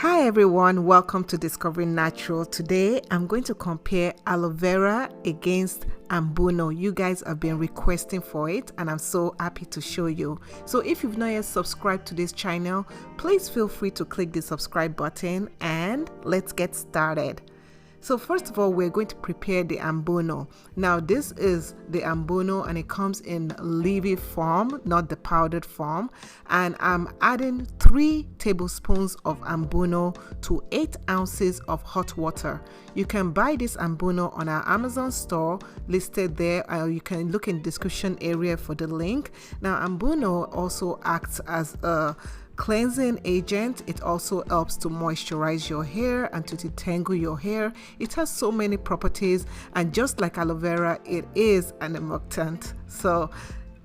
Hi everyone, welcome to Discovering Natural. Today I'm going to compare aloe vera against Ambunu. You guys have been requesting for it and I'm so happy to show you. So if you've not yet subscribed to this channel, please feel free to click the subscribe button and let's get started. So first of all, we're going to prepare the Ambunu. Now this is the Ambunu and it comes in leafy form, not the powdered form. And I'm adding 3 tablespoons of Ambunu to 8 ounces of hot water. You can buy this Ambunu on our Amazon store listed there, or you can look in the description area for the link. Now Ambunu also acts as a cleansing agent. It also helps to moisturize your hair and to detangle your hair. It has so many properties, and just like aloe vera, it is an humectant. So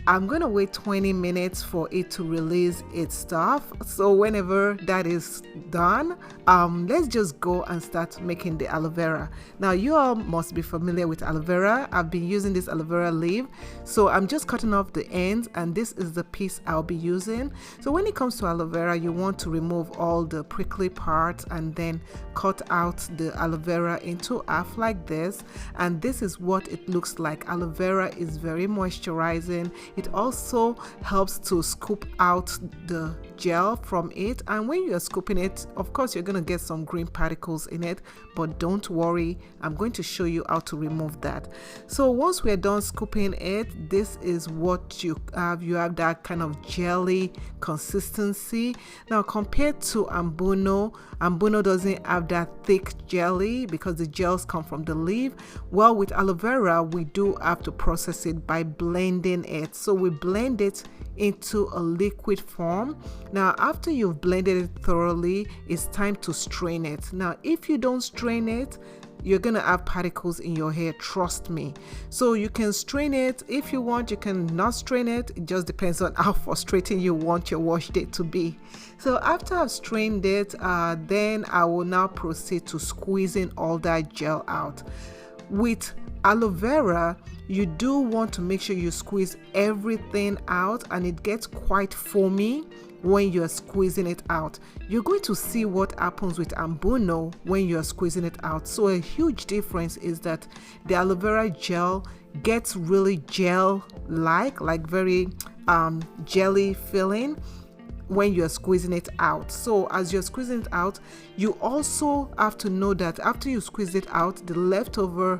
I'm gonna wait 20 minutes for it to release its stuff. So whenever that is done, let's just go and start making the aloe vera. Now you all must be familiar with aloe vera. I've been using this aloe vera leaf, so I'm just cutting off the ends, and this is the piece I'll be using. So when it comes to aloe vera, you want to remove all the prickly parts and then cut out the aloe vera into half like this, and this is what it looks like. Aloe vera is very moisturizing. It also helps to scoop out the gel from it, and when you're scooping it, of course you're going to get some green particles in it, but don't worry, I'm going to show you how to remove that. So once we're done scooping it, this is what you have. You have that kind of jelly consistency. Now compared to Ambunu, Ambunu doesn't have that thick jelly because the gels come from the leaf. Well, with aloe vera, we do have to process it by blending it. So we blend it into a liquid form. Now after you've blended it thoroughly, it's time to strain it. Now if you don't strain it, you're gonna have particles in your hair, trust me. So you can strain it if you want, you can not strain it. It just depends on how frustrating you want your wash day to be. So after I've strained it, then I will now proceed to squeezing all that gel out. With aloe vera, you do want to make sure you squeeze everything out, and it gets quite foamy when you're squeezing it out. You're going to see what happens with Ambunu when you're squeezing it out. So a huge difference is that the aloe vera gel gets really gel-like, like very jelly feeling when you're squeezing it out. So as you're squeezing it out, you also have to know that after you squeeze it out, the leftover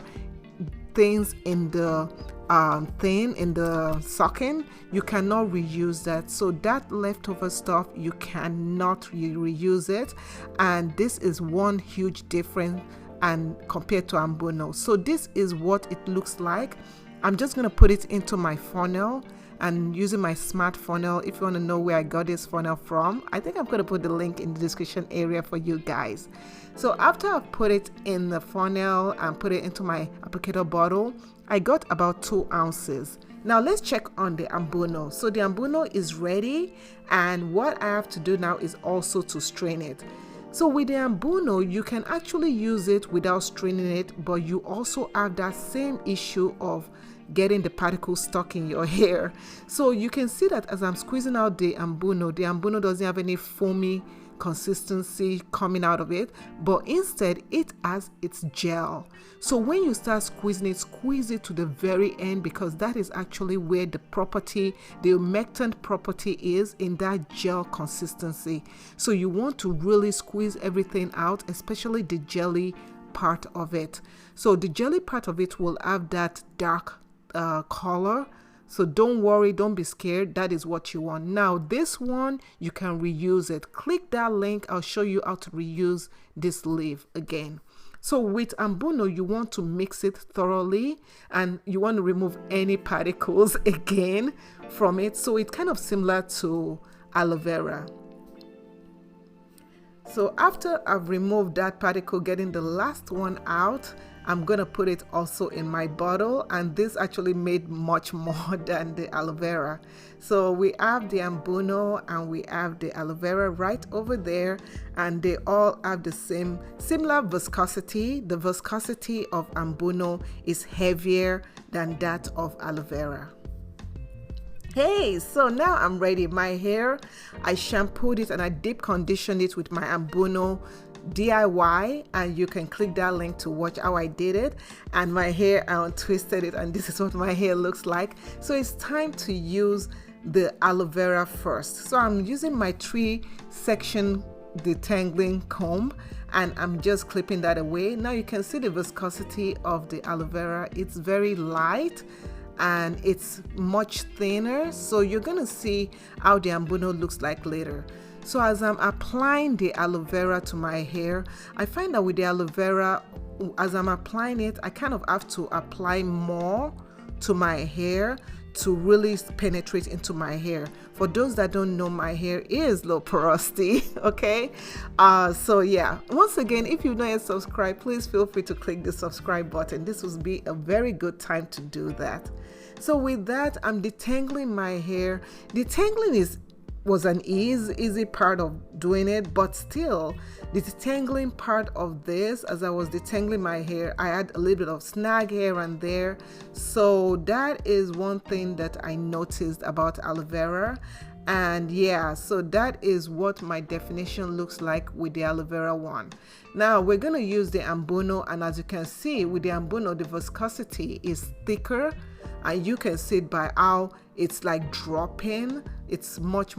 things in the in the sucking, you cannot reuse that. So that leftover stuff, you cannot reuse it, and this is one huge difference and compared to Ambunu. So this is what it looks like. I'm just going to put it into my funnel and using my smart funnel. If you want to know where I got this funnel from, I think I'm going to put the link in the description area for you guys. So after I've put it in the funnel and put it into my applicator bottle, I got about 2 ounces. Now let's check on the Ambunu. So the Ambunu is ready, and what I have to do now is also to strain it. So with the Ambunu, you can actually use it without straining it, but you also have that same issue of getting the particles stuck in your hair. So you can see that as I'm squeezing out the Ambunu doesn't have any foamy consistency coming out of it, but instead it has its gel. So when you start squeezing it, squeeze it to the very end, because that is actually where the property, the humectant property, is in that gel consistency. So you want to really squeeze everything out, especially the jelly part of it. So the jelly part of it will have that dark color. So don't worry, don't be scared. That is what you want. Now this one, you can reuse it. Click that link. I'll show you how to reuse this leaf again. So with Ambunu, you want to mix it thoroughly, and you want to remove any particles again from it. So it's kind of similar to aloe vera. So after I've removed that particle, getting the last one out, I'm gonna put it also in my bottle, and this actually made much more than the aloe vera. So we have the Ambunu and we have the aloe vera right over there, and they all have the same similar viscosity. The viscosity of Ambunu is heavier than that of aloe vera. Hey, so now I'm ready. My hair, I shampooed it and I deep conditioned it with my Ambunu DIY, and you can click that link to watch how I did it. And my hair, I untwisted it, and this is what my hair looks like. So it's time to use the aloe vera first. So I'm using my 3-section detangling comb, and I'm just clipping that away. Now you can see the viscosity of the aloe vera. It's very light and it's much thinner, so you're gonna see how the Ambunu looks like later. So as I'm applying the aloe vera to my hair, I find that with the aloe vera, as I'm applying it, I kind of have to apply more to my hair to really penetrate into my hair. For those that don't know, my hair is low porosity, okay? So yeah, once again, if you've not yet subscribed, please feel free to click the subscribe button. This would be a very good time to do that. So with that, I'm detangling my hair. Detangling was an easy part of doing it, but still the detangling part of this, as I was detangling my hair, I had a little bit of snag here and there. So that is one thing that I noticed about aloe vera. And yeah, so that is what my definition looks like with the aloe vera one. Now we're going to use the Ambunu, and as you can see with the Ambunu, the viscosity is thicker, and you can see it by how it's like dropping. It's much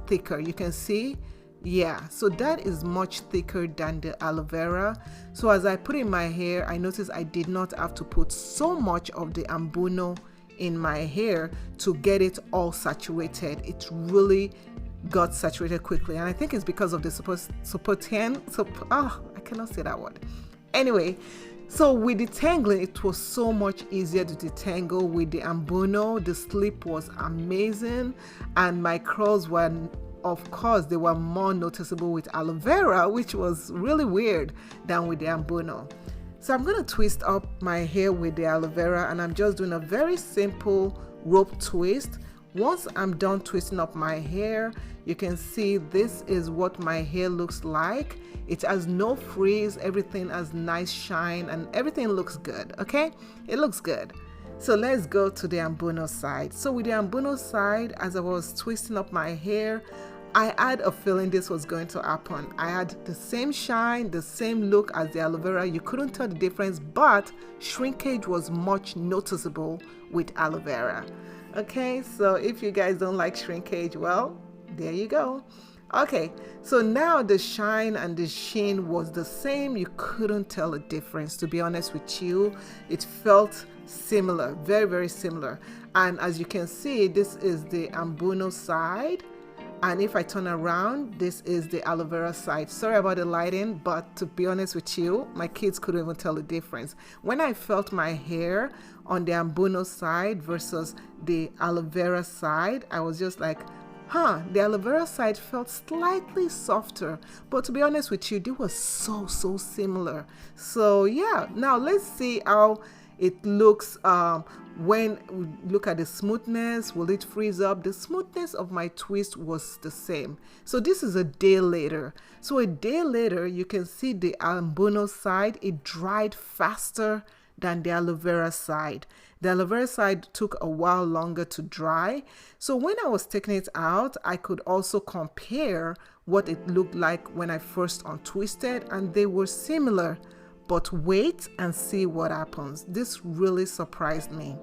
thicker. You can see, yeah, so that is much thicker than the aloe vera. So as I put in my hair, I noticed I did not have to put so much of the Ambunu in my hair to get it all saturated. It really got saturated quickly, and I think it's because of the I cannot say that word. Anyway, so with detangling, it was so much easier to detangle with the Ambunu. The slip was amazing, and my curls were, of course, they were more noticeable with aloe vera, which was really weird, than with the Ambunu. So I'm going to twist up my hair with the aloe vera, and I'm just doing a very simple rope twist. Once I'm done twisting up my hair, you can see this is what my hair looks like. It has no frizz, everything has nice shine, and everything looks good, okay? It looks good. So let's go to the Ambunu side. So with the Ambunu side, as I was twisting up my hair, I had a feeling this was going to happen. I had the same shine, the same look as the aloe vera. You couldn't tell the difference, but shrinkage was much noticeable with aloe vera. Okay, so if you guys don't like shrinkage, well, there you go. Okay, so now the shine and the sheen was the same. You couldn't tell a difference, to be honest with you. It felt similar, very similar. And as you can see, this is the Ambunu side, and if I turn around, this is the aloe vera side. Sorry about the lighting, but to be honest with you, my kids couldn't even tell the difference. When I felt my hair on the Ambunu side versus the aloe vera side, I was just like, the aloe vera side felt slightly softer, but to be honest with you, they were so similar. So yeah, now let's see how it looks when we look at the smoothness. Will it freeze up? The smoothness of my twist was the same. So this is a day later. So a day later, you can see the Ambunu side, it dried faster than the aloe vera side. The aloe vera side took a while longer to dry. So when I was taking it out, I could also compare what it looked like when I first untwisted, and they were similar. But wait and see what happens. This really surprised me.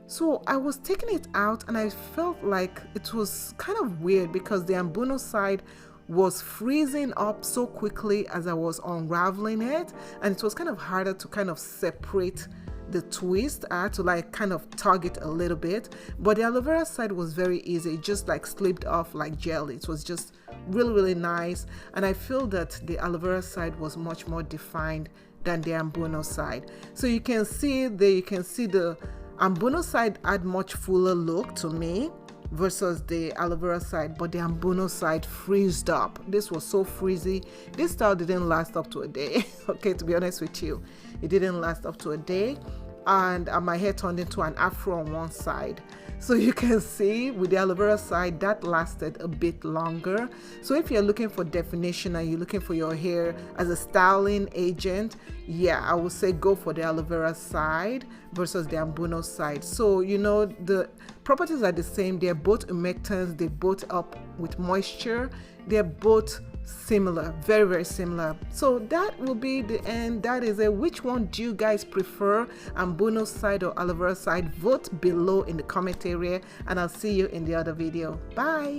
So I was taking it out and I felt like it was kind of weird because the Ambunu side was freezing up so quickly as I was unraveling it, and it was kind of harder to kind of separate the twist. I had to like kind of tug it a little bit, but the aloe vera side was very easy. It just like slipped off like jelly. It was just really nice, and I feel that the aloe vera side was much more defined than the Ambunu side. So you can see the Ambunu side had much fuller look to me versus the aloe vera side, but the Ambunu side freezed up. This was so frizzy. This style didn't last up to a day. Okay, to be honest with you, it didn't last up to a day. and my hair turned into an afro on one side. So you can see with the aloe vera side that lasted a bit longer. So if you're looking for definition and you're looking for your hair as a styling agent, yeah, I would say go for the aloe vera side versus the Ambunu side. So you know the properties are the same. They're both humectants, they both help with moisture, they're both similar, very very similar. So that will be the end. That is it. Which one do you guys prefer, Ambunu side or aloe vera side? Vote below in the comment area, and I'll see you in the other video. Bye.